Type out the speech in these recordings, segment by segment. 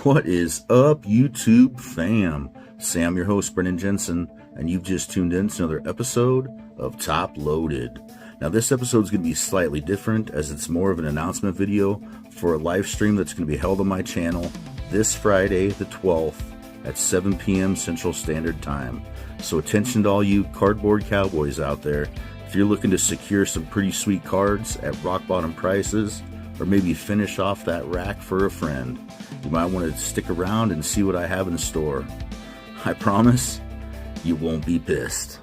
What is up, YouTube fam? Sam, your host, Brennan Jensen, and you've just tuned in to another episode of Top Loaded. Now, this episode is going to be slightly different, as it's more of an announcement video for a live stream that's going to be held on my channel this Friday, the 12th, at 7 p.m. Central Standard Time. So attention to all you cardboard cowboys out there. If you're looking to secure some pretty sweet cards at rock bottom prices, or maybe finish off that rack for a friend, you might want to stick around and see what I have in store. I promise you won't be pissed.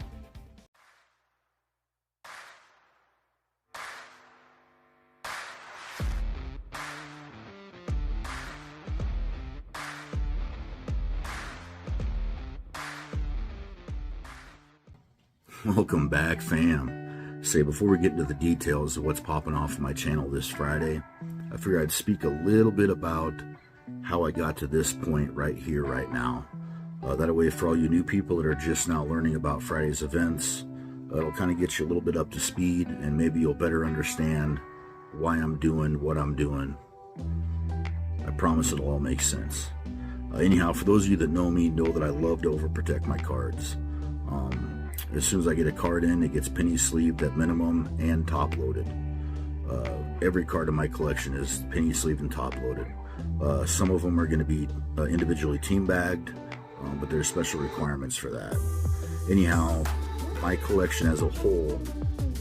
Welcome back, fam. Say, before we get into the details of what's popping off my channel this Friday, I figured I'd speak a little bit about how I got to this point right here, right now. That way, for all you new people that are just now learning about Friday's events, it'll kind of get you a little bit up to speed, and maybe you'll better understand why I'm doing what I'm doing. I promise it'll all make sense. Anyhow, for those of you that know me, know that I love to overprotect my cards. As soon as I get a card in, it gets penny sleeved at minimum and top loaded. Every card in my collection is penny sleeved and top loaded. Some of them are going to be individually team bagged, but there's special requirements for that. Anyhow, my collection as a whole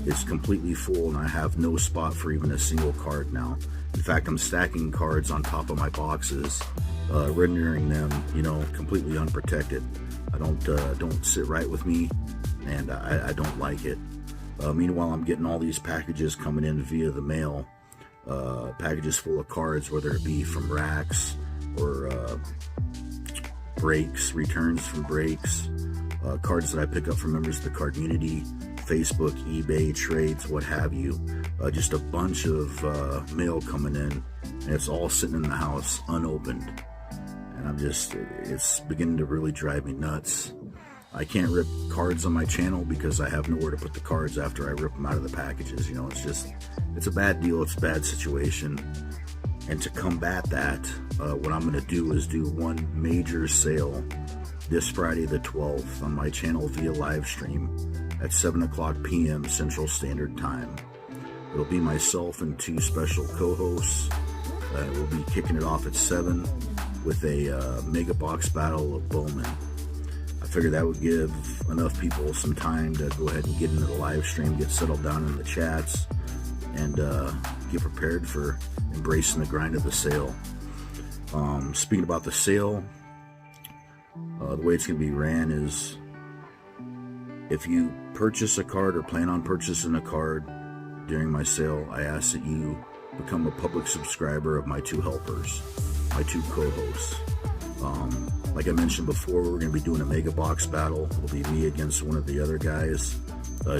is completely full, and I have no spot for even a single card now. In fact, I'm stacking cards on top of my boxes, rendering them, completely unprotected. I don't sit right with me, and I don't like it. Meanwhile, I'm getting all these packages coming in via the mail, packages full of cards, whether it be from racks or breaks, returns from breaks, cards that I pick up from members of the card community, Facebook, eBay, trades, what have you. Just a bunch of mail coming in, and it's all sitting in the house unopened. And it's beginning to really drive me nuts. I can't rip cards on my channel because I have nowhere to put the cards after I rip them out of the packages. It's a bad deal. It's a bad situation. And to combat that, what I'm going to do is do one major sale this Friday the 12th on my channel via live stream at 7 o'clock p.m. Central Standard Time. It'll be myself and two special co-hosts. We'll be kicking it off at 7 with a Mega Box Battle of Bowman. I figured that would give enough people some time to go ahead and get into the live stream, get settled down in the chats, and get prepared for embracing the grind of the sale. Speaking about the sale, the way it's going to be ran is, if you purchase a card or plan on purchasing a card during my sale, I ask that you become a public subscriber of my two helpers, my two co-hosts. Like I mentioned before, we're going to be doing a Mega Box Battle. It'll be me against one of the other guys.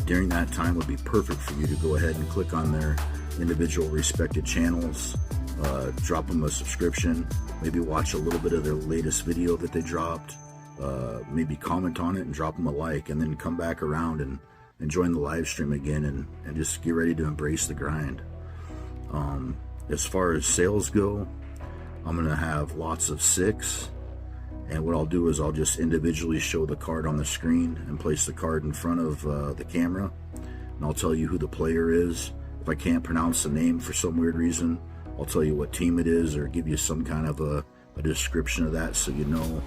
During that time, it would be perfect for you to go ahead and click on their individual respected channels, drop them a subscription, maybe watch a little bit of their latest video that they dropped, maybe comment on it and drop them a like, and then come back around and join the live stream again and just get ready to embrace the grind. As far as sales go, I'm going to have lots of 6, and what I'll do is I'll just individually show the card on the screen and place the card in front of the camera, and I'll tell you who the player is. If I can't pronounce the name for some weird reason, I'll tell you what team it is, or give you some kind of a description of that so you know.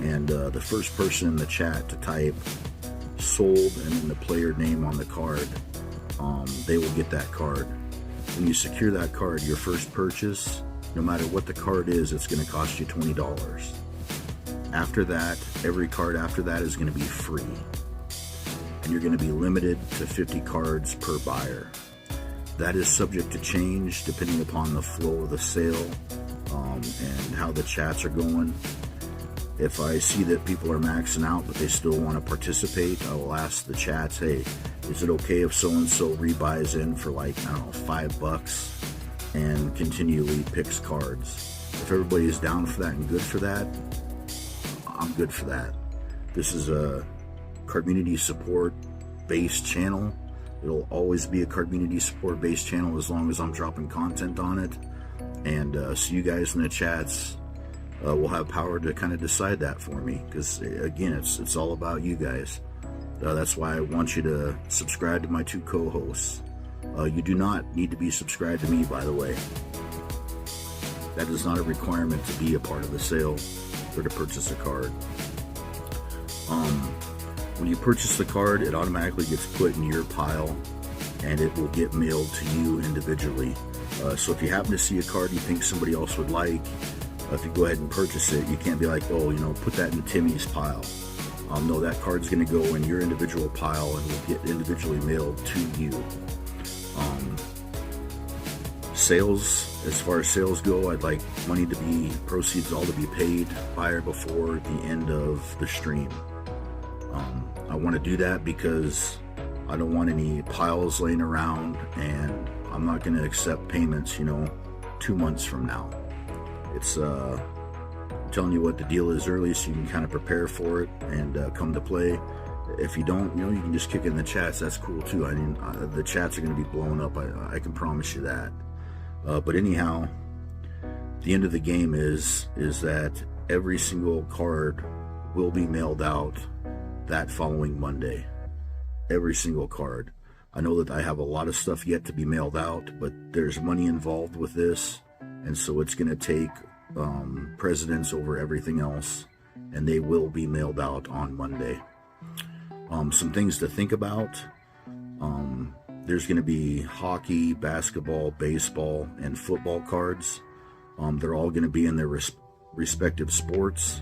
And the first person in the chat to type sold and then the player name on the card, they will get that card. When you secure that card, your first purchase, no matter what the card is, it's going to cost you $20. After that, every card after that is going to be free. And you're going to be limited to 50 cards per buyer. That is subject to change depending upon the flow of the sale and how the chats are going. If I see that people are maxing out but they still want to participate, I will ask the chats, hey, is it okay if so-and-so rebuys in for $5 and continually picks cards? If everybody is down for that and good for that, I'm good for that. This is a community support based channel. It'll always be a community support based channel as long as I'm dropping content on it. And see you guys in the chats. will have power to kind of decide that for me, because again, it's all about you guys. That's why I want you to subscribe to my 2 co-hosts. You do not need to be subscribed to me, by the way. That is not a requirement to be a part of the sale or to purchase a card. When you purchase the card, it automatically gets put in your pile and it will get mailed to you individually. So if you happen to see a card you think somebody else would like, if you go ahead and purchase it, you can't be like, oh, you know, put that in Timmy's pile. No, that card's going to go in your individual pile and will get individually mailed to you. Sales, as far as sales go, I'd like money to be, proceeds all to be paid by or before the end of the stream. I want to do that because I don't want any piles laying around, and I'm not going to accept payments, you know, 2 months from now. It's telling you what the deal is early so you can kind of prepare for it and come to play. If you don't, you know, you can just kick it in the chats. That's cool too. I mean, the chats are going to be blowing up. I can promise you that. But anyhow, the end of the game is that every single card will be mailed out that following Monday. Every single card. I know that I have a lot of stuff yet to be mailed out, but there's money involved with this, and so it's going to take precedence over everything else, and they will be mailed out on Monday. Some things to think about. There's going to be hockey, basketball, baseball, and football cards. They're all going to be in their respective sports.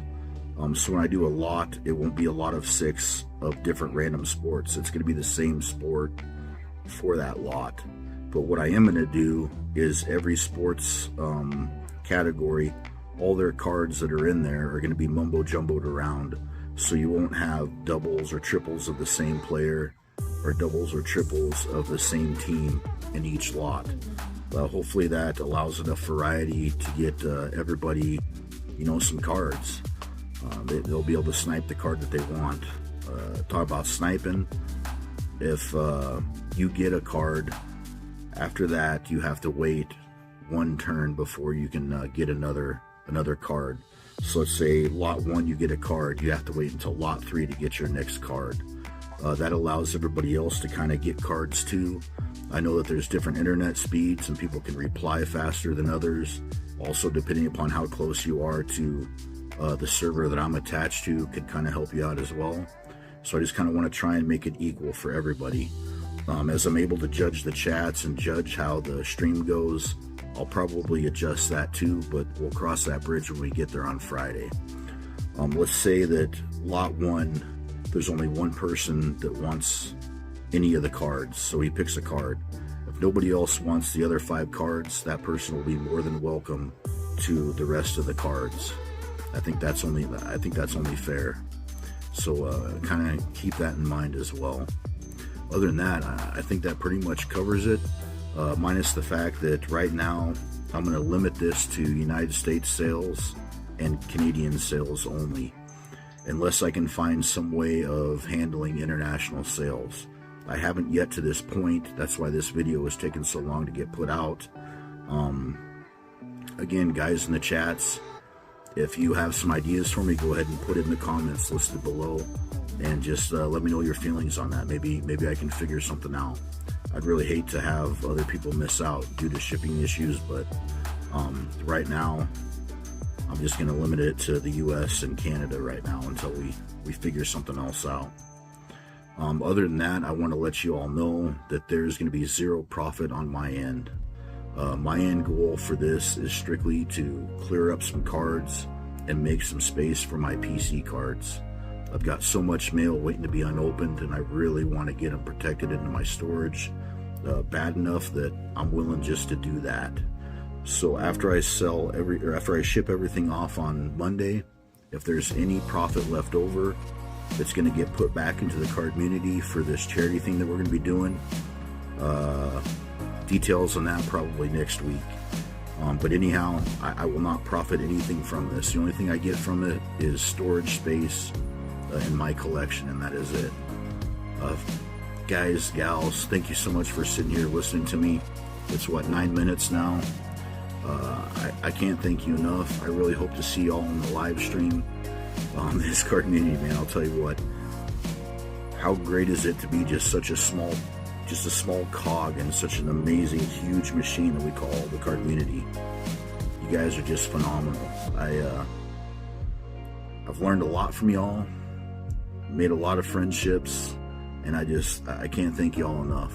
So when I do a lot, it won't be a lot of 6 of different random sports. It's going to be the same sport for that lot. But what I am going to do is every sports category, all their cards that are in there are going to be mumbo jumboed around. So you won't have doubles or triples of the same player or doubles or triples of the same team in each lot. Hopefully that allows enough variety to get everybody, you know, some cards. They'll be able to snipe the card that they want. Talk about sniping. If you get a card, after that you have to wait 1 turn before you can get another card. So let's say lot 1 you get a card, you have to wait until lot 3 to get your next card. That allows everybody else to kind of get cards too. I know that there's different internet speeds and people can reply faster than others. Also, depending upon how close you are to the server that I'm attached to, could kind of help you out as well. So I just kind of want to try and make it equal for everybody. As I'm able to judge the chats and judge how the stream goes, I'll probably adjust that too, but we'll cross that bridge when we get there on Friday. Let's say that lot 1, there's only 1 person that wants any of the cards, so he picks a card. If nobody else wants the other 5 cards, that person will be more than welcome to the rest of the cards. I think that's only fair. So kind of keep that in mind as well. Other than that, I think that pretty much covers it, minus the fact that right now I'm going to limit this to United States sales and Canadian sales only, unless I can find some way of handling international sales. I haven't yet to this point. That's why this video has taken so long to get put out. Again, guys in the chats, if you have some ideas for me, go ahead and put it in the comments listed below, and just let me know your feelings on that. Maybe I can figure something out. I'd really hate to have other people miss out due to shipping issues, but right now I'm just going to limit it to the US and Canada right now until we figure something else out. Other than that, I want to let you all know that there's going to be 0 profit on my end. My end goal for this is strictly to clear up some cards and make some space for my PC cards. I've got so much mail waiting to be unopened, and I really want to get them protected into my storage bad enough that I'm willing just to do that. So after I ship everything off on Monday, if there's any profit left over, it's going to get put back into the card community for this charity thing that we're going to be doing. Details on that probably next week. But anyhow, I will not profit anything from this. The only thing I get from it is storage space in my collection, and that is it. Guys, gals, thank you so much for sitting here listening to me. It's what, 9 minutes now, I can't thank you enough. I really hope to see y'all on the live stream. This card community, man, I'll tell you what. How great is it to be just a small cog in such an amazing, huge machine that we call the card community. You guys are just phenomenal. I've learned a lot from y'all, made a lot of friendships, and I can't thank y'all enough.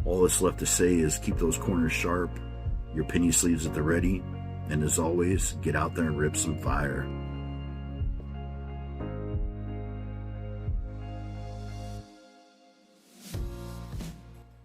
All that's left to say is keep those corners sharp, your penny sleeves at the ready, and as always, get out there and rip some fire.